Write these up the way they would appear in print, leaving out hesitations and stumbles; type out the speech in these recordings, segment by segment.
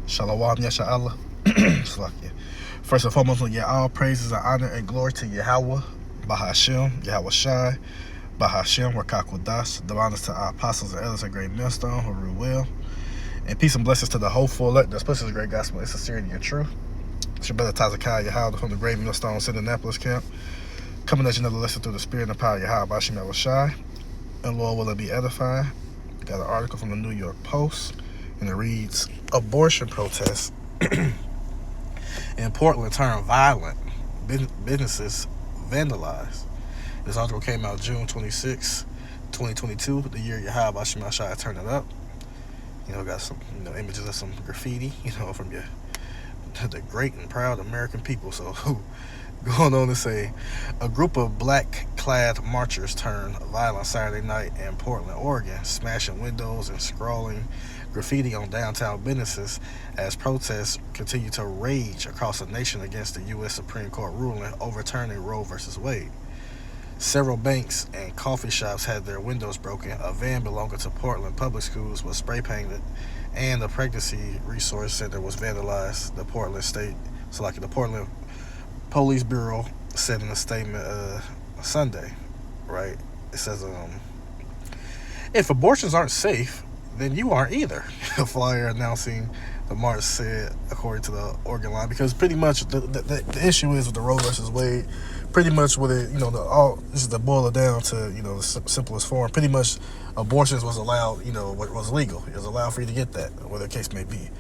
Shalom, Yasha Allah. First and foremost, we get all praises and honor and glory to Yahweh, Bahashem, Yahweh Shai, Bahashem, Rakakudas. The honors to our apostles and elders of Great Millstone who rule well. And peace and blessings to the hopeful elect that puts this great gospel in sincerity and truth. It's your brother Tazakai Yahweh from the Great Millstone Indianapolis camp. Coming at you another lesson through the spirit and power of Yahweh, Bahashem, Yahweh Shai. And Lord, will it be edifying? Got an article from the New York Post, and it reads, abortion protests in Portland turn violent, businesses vandalized. This article came out June 26, 2022, the year Yahweh Hashem Shai turned it up. Got some images of some graffiti, from the great and proud American people. So going on to say, a group of black-clad marchers turned violent Saturday night in Portland, Oregon, smashing windows and scrawling graffiti on downtown businesses as protests continue to rage across the nation against the U.S. Supreme Court ruling overturning Roe v. Wade. Several banks and coffee shops had their windows broken. A van belonging to Portland Public Schools was spray painted, and the Pregnancy Resource Center was vandalized. The Portland Police Bureau said in a statement Sunday, right? It says, if abortions aren't safe, then you aren't either. A flyer announcing the march said, according to the Oregon line, because pretty much the issue is with the Roe versus Wade. Pretty much with it, this is to boil it down to, the simplest form. Pretty much, abortions was allowed, was legal. It was allowed for you to get that, whatever the case may be.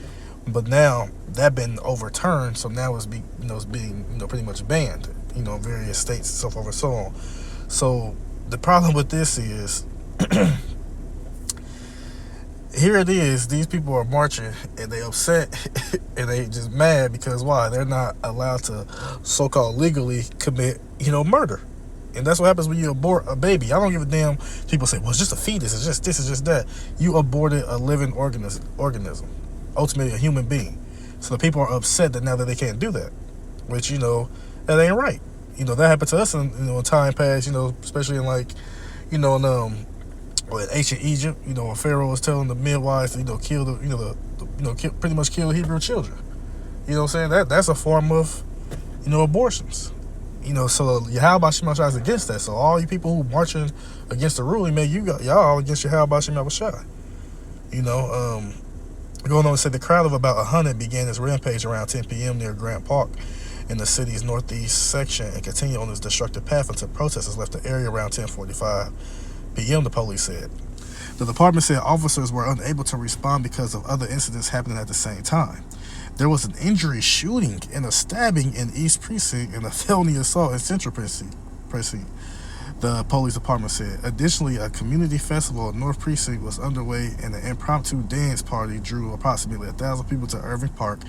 But now that been overturned, so now it's being pretty much banned, in various states and so forth and so on. So the problem with this is, here it is, these people are marching and they upset and they just mad because why? They're not allowed to so-called legally commit, murder. And that's what happens when you abort a baby. I don't give a damn. People say, well, it's just a fetus, it's just this, it's just that. You aborted a living organism, ultimately a human being. So the people are upset that now that they can't do that, which, that ain't right. That happened to us in time past, especially in in ancient Egypt, when Pharaoh was telling the midwives to, kill pretty much kill Hebrew children. You know what I'm saying? That's a form of, abortions. So Yahweh Shai is against that. So all you people who marching against the ruling, man, y'all against Yahweh Shai. Going on to say the crowd of about 100 began its rampage around 10 p.m. near Grant Park in the city's northeast section and continued on its destructive path until protesters left the area around 10:45 p.m., the police said. The department said officers were unable to respond because of other incidents happening at the same time. There was an injury shooting and a stabbing in East Precinct and a felony assault in Central Precinct, the police department said. Additionally, a community festival at North Precinct was underway and an impromptu dance party drew approximately 1,000 people to Irving Park,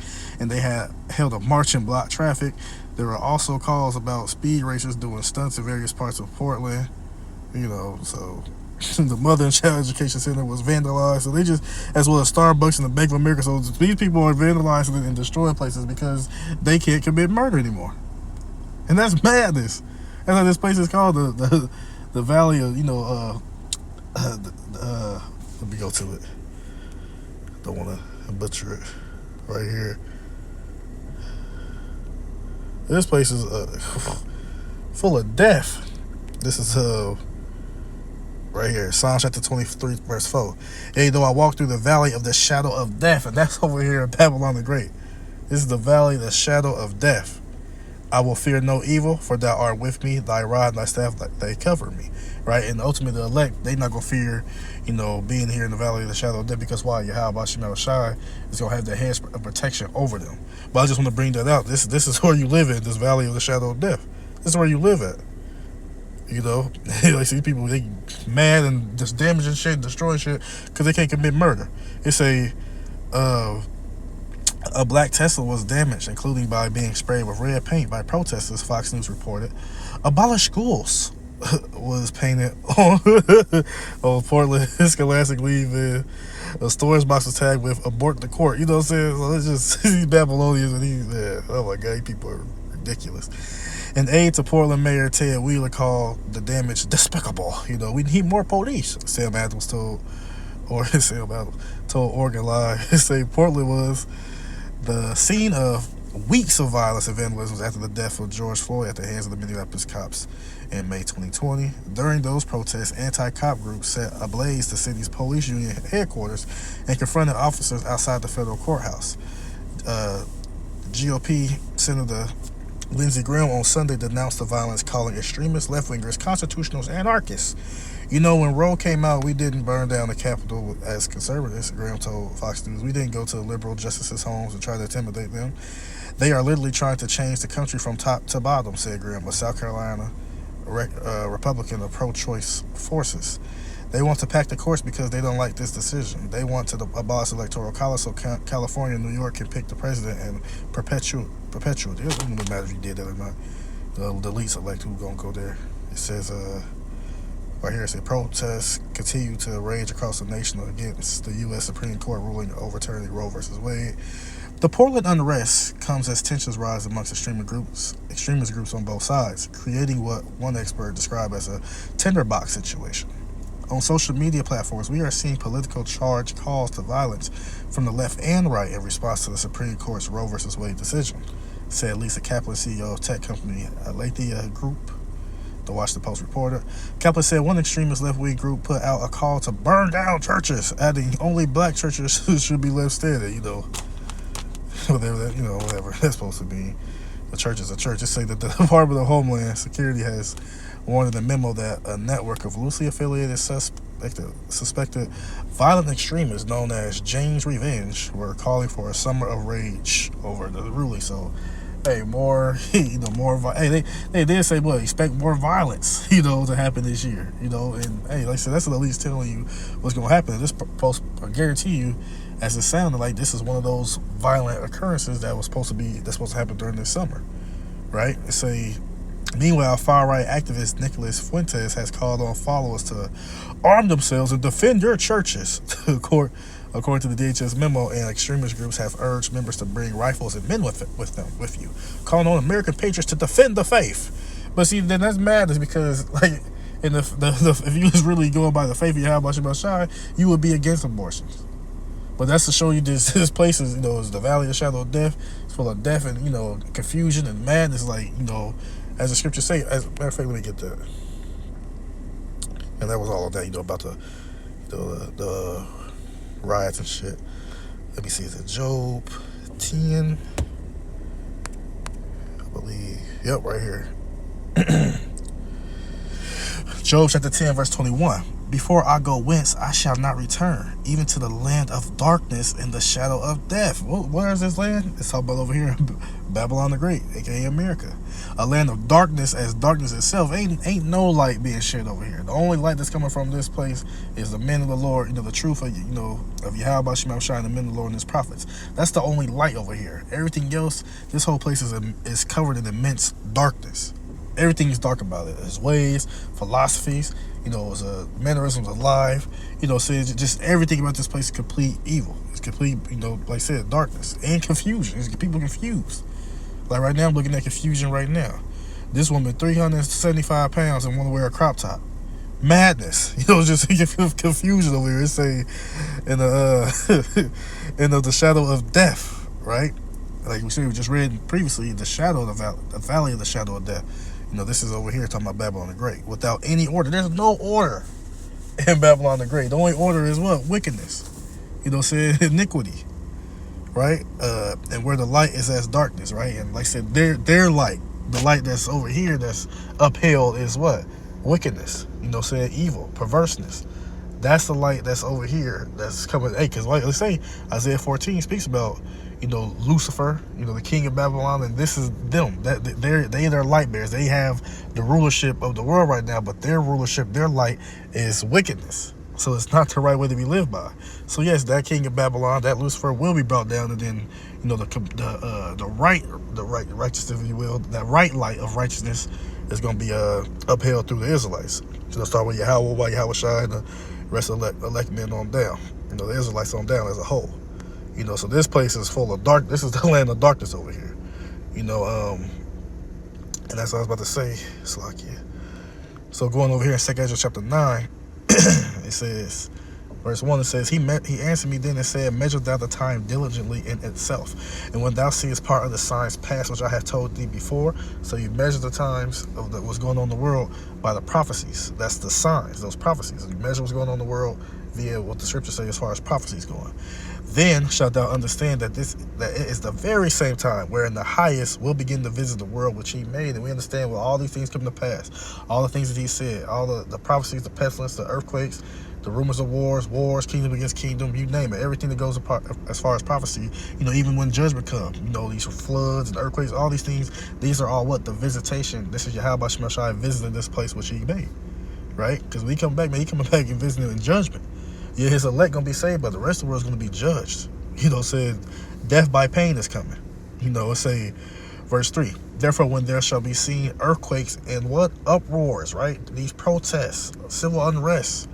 and they had held a march and blocked traffic. There were also calls about speed racers doing stunts in various parts of Portland. So the Mother and Child Education Center was vandalized. So they just, as well as Starbucks and the Bank of America. So these people are vandalizing and destroying places because they can't commit murder anymore. And that's madness. That's why this place is called the Valley of, let me go to it. Don't want to butcher it right here. This place is full of death. This is right here, Psalm chapter 23, verse 4. Yea, though I walk through the valley of the shadow of death, and that's over here in Babylon the Great. This is the valley of the shadow of death. I will fear no evil, for thou art with me, thy rod and thy staff, they cover me. Right? And ultimately the elect, they not going to fear, being here in the valley of the shadow of death, because why? Yahweh Shai is going to have the hedge of protection over them. But I just want to bring that out. This is where you live in, this valley of the shadow of death. This is where you live at. Like, see people, they mad and just damaging shit, destroying shit because they can't commit murder. It's a black Tesla was damaged, including by being sprayed with red paint by protesters, Fox News reported. Abolish schools was painted on Portland Scholastic leave. A storage box was tagged with abort the court. You know what I'm saying? So it's just these Babylonians and oh my God, these people are ridiculous. An aide to Portland Mayor Ted Wheeler called the damage despicable. We need more police, Sam Adams told Oregon Live. Say Portland was The scene of weeks of violence and vandalism after the death of George Floyd at the hands of the Minneapolis cops in May 2020. During those protests, anti-cop groups set ablaze the city's police union headquarters and confronted officers outside the federal courthouse. GOP Senator Lindsey Graham on Sunday denounced the violence, calling extremists, left-wingers, constitutionals, anarchists. You know, when Roe came out, we didn't burn down the Capitol as conservatives, Graham told Fox News. We didn't go to liberal justices' homes and try to intimidate them. They are literally trying to change the country from top to bottom, said Graham, a South Carolina Republican of pro-choice forces. They want to pack the courts because they don't like this decision. They want to abolish electoral college so California and New York can pick the president and perpetuate. It doesn't matter if you did that or not. The least elect who's going to go there. It says, right here, it says, protests continue to rage across the nation against the U.S. Supreme Court ruling overturning Roe versus Wade. The Portland unrest comes as tensions rise amongst extremist groups on both sides, creating what one expert described as a tinderbox situation. On social media platforms, we are seeing political charge calls to violence from the left and right in response to the Supreme Court's Roe v. Wade decision, said Lisa Kaplan, CEO of tech company Aletheia Group, the Washington Post reporter. Kaplan said one extremist left-wing group put out a call to burn down churches, adding only black churches should be left standing, whatever that's supposed to be. The church is a church. It say that the Department of Homeland Security has warned in a memo that a network of loosely affiliated suspected violent extremists known as Jane's Revenge were calling for a summer of rage over the ruling. So, hey, more, hey, they did say, expect more violence, to happen this year, and hey, like I said, that's at least telling you what's going to happen. This post, I guarantee you, as it sounded like this is one of those violent occurrences that's supposed to happen during this summer, right? Meanwhile, far-right activist Nicholas Fuentes has called on followers to arm themselves and defend your churches, according to the DHS memo, and extremist groups have urged members to bring rifles and men with you, calling on American patriots to defend the faith. But see, then that's madness because, if you was really going by the faith of Yahweh Shai, you would be against abortions. But that's to show you this place is, is the valley of the shadow of death. It's full of death and, confusion and madness, as the scriptures say. As a matter of fact, let me get that. And that was all of that, about the riots and shit. Let me see, is it Job 10? I believe. Yep, right here. Job chapter 10, verse 21. Before I go whence, I shall not return, even to the land of darkness and the shadow of death. Where is this land? It's talking about over here, Babylon the Great, aka America. A land of darkness, as darkness itself. Ain't no light being shed over here. The only light that's coming from this place is the men of the Lord, the truth of Yahweh Shai and the men of the Lord and his prophets. That's the only light over here. Everything else, this whole place is covered in immense darkness. Everything is dark about it. His ways, philosophies, it's mannerisms of life, so just everything about this place is complete evil. It's complete, like I said, darkness and confusion. It's people confused. Like right now, I'm looking at confusion right now. This woman, 375 pounds and want to wear a crop top. Madness. Just confusion over here. It's saying in the shadow of death, right? Like we just read previously, the shadow of the valley of the shadow of death. This is over here talking about Babylon the Great. Without any order. There's no order in Babylon the Great. The only order is what? Wickedness. Iniquity. Right? And where the light is as darkness, right? And like I said, their light, the light that's over here that's upheld is what? Wickedness. Evil, perverseness. That's the light that's over here that's coming. Hey, because like let's say Isaiah 14 speaks about Lucifer, the king of Babylon, and this is them. That they're light bearers. They have the rulership of the world right now, but their rulership, their light is wickedness. So it's not the right way to be lived by. So yes, that king of Babylon, that Lucifer, will be brought down, and then the righteousness, if you will, that right light of righteousness is going to be upheld through the Israelites. So let's start with Yahweh Shai, and the rest of the elect men on down. The Israelites on down as a whole. So this place is full of dark. This is the land of darkness over here. And that's what I was about to say. Slakia. So going over here in 2 Ezra chapter 9, it says, Verse 1, it says, he answered me then and said, measure thou the time diligently in itself. And when thou seest part of the signs past, which I have told thee before, so you measure the times of what's going on in the world by the prophecies. That's the signs, those prophecies. You measure what's going on in the world via what the scriptures say as far as prophecies going. Then shalt thou understand that it is the very same time wherein the highest will begin to visit the world which he made. And we understand when all these things come to pass, all the things that he said, all the prophecies, the pestilence, the earthquakes, the rumors of wars, kingdom against kingdom, you name it, everything that goes apart as far as prophecy, even when judgment comes, these floods and earthquakes, all these things, these are all what? The visitation. This is Yahweh Shema Shai visiting this place which he made, right? Because when he come back, man, he coming back and visiting in judgment. Yeah, his elect going to be saved, but the rest of the world is going to be judged. Said, death by pain is coming. It say, verse 3, therefore when there shall be seen earthquakes and what? Uproars, right? These protests, civil unrest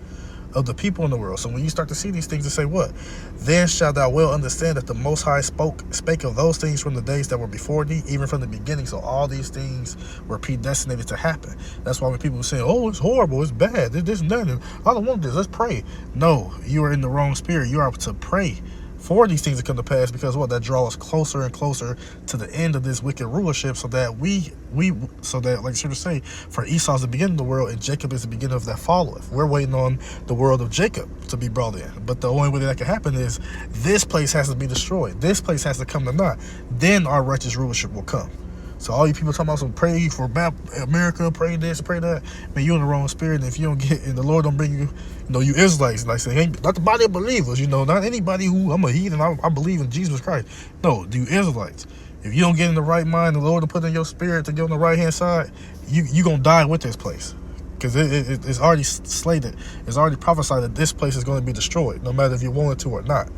of the people in the world. So when you start to see these things, to say what? Then shalt thou well understand that the Most High spake of those things from the days that were before thee, even from the beginning. So all these things were predestinated to happen. That's why when people say, oh, it's horrible, it's bad, this and that, and I don't want this, let's pray. No, you are in the wrong spirit. You are to pray for these things to come to pass, because what? That draw us closer and closer to the end of this wicked rulership, so that like the scripture say, for Esau is the beginning of the world and Jacob is the beginning of that followeth. We're waiting on the world of Jacob to be brought in, but the only way that can happen is this place has to be destroyed. This place has to come to naught. Then our righteous rulership will come. So all you people talking about some pray for America, pray this, pray that, man, you're in the wrong spirit. And if you don't get, and the Lord don't bring you, you Israelites, like say, ain't not the body of believers, not anybody who, I'm a heathen, I believe in Jesus Christ. No, you Israelites. If you don't get in the right mind, the Lord will put in your spirit to get on the right hand side, you gonna die with this place. Because it's already slated, it's already prophesied that this place is going to be destroyed, no matter if you want it to or not.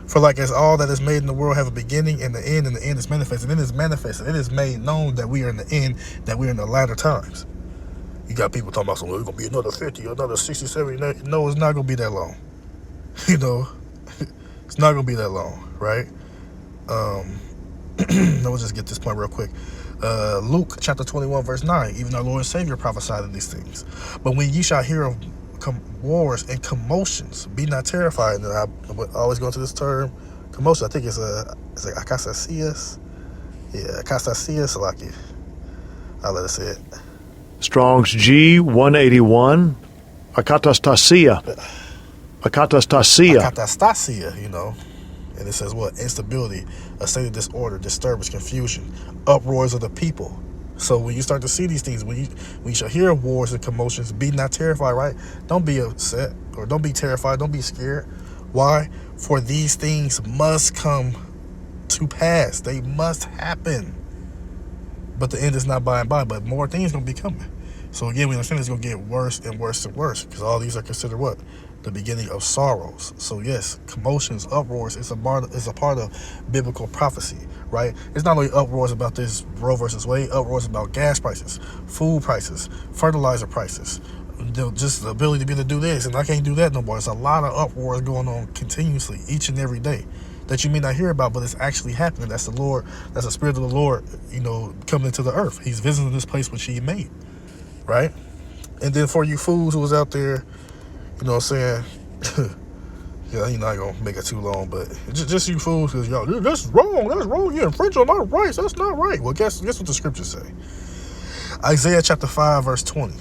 For like as all that is made in the world have a beginning and the end is manifested. And it is manifested. It is made known that we are in the end, that we are in the latter times. You got people talking about, it's going to be another 50, another 60, 70. No, it's not going to be that long. It's not going to be that long, right? Let's just get this point real quick. Luke chapter 21, verse 9. Even our Lord and Savior prophesied of these things. But when ye shall hear of wars and commotions, be not terrified. And I always go into this term, commotion. I think it's like akastasias. Yeah, akastasias, like it. I'll let it say it. Strong's G 181. Akatastasia. Akatastasia. Akatastasia, And it says what? Instability, a state of disorder, disturbance, confusion, uproars of the people. So when you start to see these things, when you shall hear of wars and commotions, be not terrified, right? Don't be upset, or don't be terrified, don't be scared. Why? For these things must come to pass. They must happen. But the end is not by and by, but more things going to be coming. So again, we understand it's going to get worse and worse and worse, because all these are considered what? The beginning of sorrows. So yes, commotions, uproars is a part of biblical prophecy, right? It's not only uproars about this Roe versus Wade, uproars about gas prices, food prices, fertilizer prices, just the ability to be able to do this, and I can't do that no more. There's a lot of uproars going on continuously, each and every day, that you may not hear about, but it's actually happening. That's the Lord, that's the Spirit of the Lord, coming into the earth. He's visiting this place which he made, right? And then for you fools who was out there, what I'm saying? Yeah, you're not going to make it too long, but just you fools, because y'all, that's wrong, you infringe on our rights, that's not right. Well, guess what the scriptures say? Isaiah chapter 5, verse 20.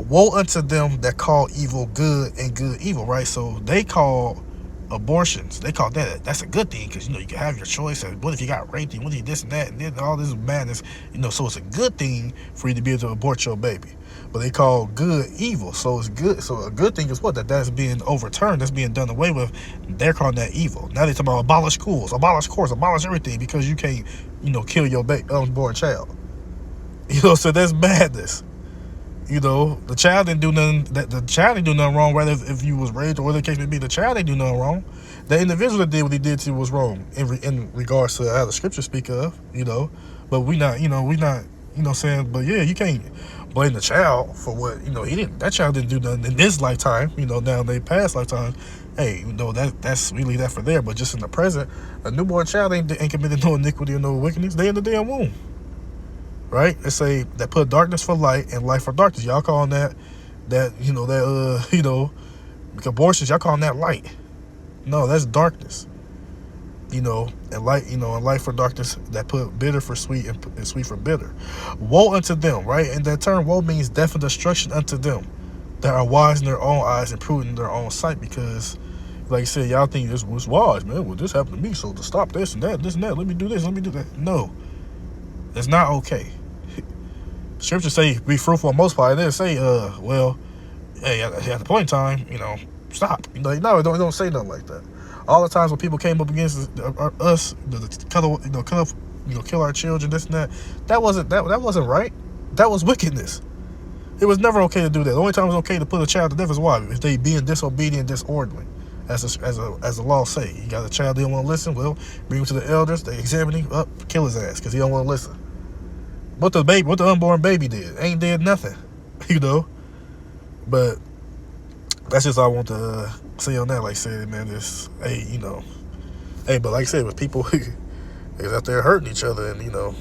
Woe unto them that call evil good and good evil, right? So they call abortions, they call that's a good thing, because you can have your choice. And what if you got raped, and what if you this and that, and then all this madness, so it's a good thing for you to be able to abort your baby. But they call good evil, so it's good. So a good thing is what? That's being overturned, that's being done away with. They're calling that evil. Now they're talking about abolish schools, abolish courts, abolish everything, because you can't kill your unborn child. So that's madness. The child didn't do nothing. The child didn't do nothing wrong. Rather, if you was raped or whatever the case may be, the child didn't do nothing wrong. The individual that did what he did to was wrong in regards to how the scriptures speak of. But we not. Saying. But yeah, you can't blame the child for what he didn't. That child didn't do nothing in this lifetime. Now they past lifetime. Hey, that's we leave that for there. But just in the present, a newborn child ain't committed no iniquity or no wickedness. They in the damn womb. right? It say that put darkness for light and light for darkness. Y'all calling that abortions, y'all calling that light. No, that's darkness. And light, and light for darkness, that put bitter for sweet and sweet for bitter. Woe unto them, right? And that term woe means death and destruction unto them that are wise in their own eyes and prudent in their own sight. Because, like I said, y'all think this was wise, man. Well, this happened to me, so to stop this and that, let me do this, let me do that. No, it's not okay. Scripture say be fruitful and multiply. It didn't say, hey, at the point in time, stop. No, it don't say nothing like that. All the times when people came up against us, kill our children, this and that, that wasn't right. That was wickedness. It was never okay to do that. The only time it was okay to put a child to death is why? If they being disobedient, disorderly, as the law say. You got a child they don't want to listen. Well, bring him to the elders. They examine him. Kill his ass because he don't want to listen. What the unborn baby did ain't did nothing, But that's just all I want to say on that. Like I said, man, but like I said, with people is out there hurting each other and the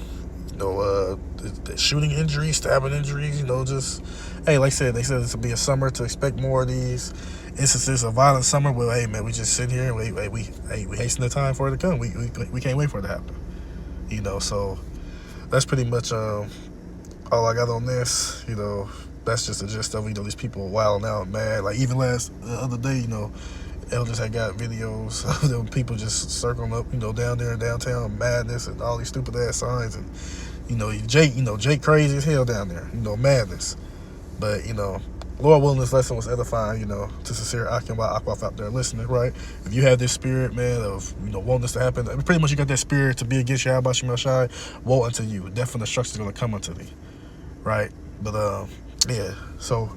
shooting injuries, stabbing injuries, just like I said, they said this will be a summer to expect more of these instances of violent summer. Well, hey man, we just sit here and we hasten the time for it to come. We can't wait for it to happen. So that's pretty much all I got on this. That's just the gist of these people are wilding out, mad. Like even the other day, elders had got videos of them people just circling up, down there in downtown, madness and all these stupid ass signs, and Jake crazy as hell down there, madness. But Lord willing, this lesson was edifying, to sincere Akwaf out there listening, right? If you have this spirit, man, of wanting this to happen, pretty much you got that spirit to be against Yahweh Shai, woe unto you. Death and destruction is going to come unto thee, right? But yeah. So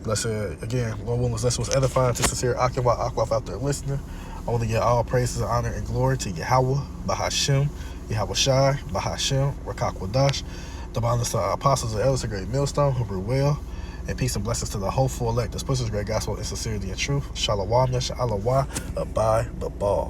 like I said again, Lord willing, this lesson was edifying to sincere Akwaf out there listening. I want to give all praises, honor, and glory to Yahweh, Bahashem, Yahweh Shai, Bahashem, Rakakwadash, the bondage to our apostles and elders, a great millstone, who grew well. And peace and blessings to the hopeful elect. This pushes great gospel in sincerity and truth. Shalom, Yasha Allah, Abai, Babal.